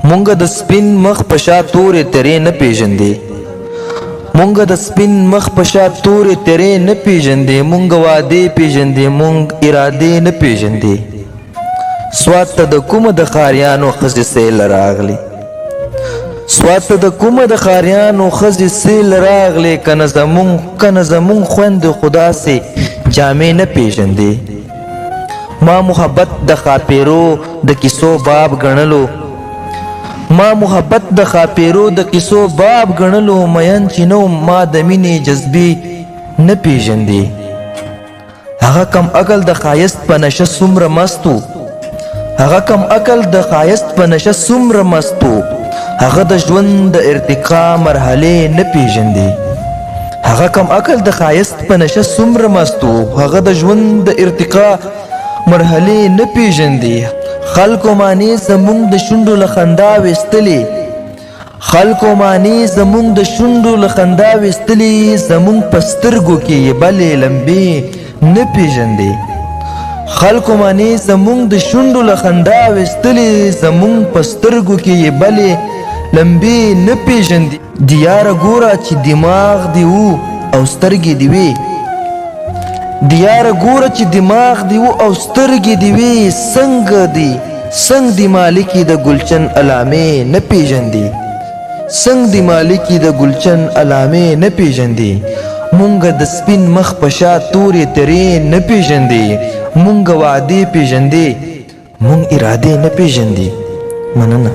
مونږ د سپین مخ په شا تورې تیرې نه پیژندې، مونږ د سپین مخ په شا تورې تیرې نه پیژندې، مونږ وعدې پیژندې مونږ ارادې نه پیژندې. سوات ته د کومه د خاریانو ښځې سیل راغلې، سوات ته د کومه د خاریانو ښځې سیل راغلې، کنه زمونږ خویندې خو داسې جامې نه پیژندې. ما محبت د خاپیرو د کیسو باب ګڼلو، ما محبت د خاپیرو د کیسو باب ګڼلو، مین چې نو ما د مینې جذبې نه پیژندې. هغه کم عقل د ښایست په نشه څومره مست و، هغه کم عقل د ښایست په نشه څومره مست و، هغه د ژوند د ارتقا مرحلې نه پیژندې. هغه کم عقل د ښایست په نشه څومره مست و، هغه د ژوند د ارتقا مرحلې نه پیژندې. خلکو معنی زمونږ د شونډو له خندا ویستلې، خلکو معنی زمونږ د شونډو له خندا ویستلې، زمونږ په سترګو کې یې بلې لمبې نه پیژندې. خلکو معنی زمونږ د شونډو له خندا ویستلې، زمونږ په سترګو کې یې بلې لمبې نه پیژندې. دیاره ګوره چې دماغ دی و او سترګې دی وې، دیاره ګوره چې دماغ دی و او سترګې دی وې، څنګ دی مالکی د ګلچن علامې نه پیژندې، څنګ دی مالکی د ګلچن علامې نه پیژندې. مونږ د سپین مخ په شا تورې تیرې نه پیژندې، مونږ وعدې پیژندې مونږ ارادې نه پیژندې. مننه.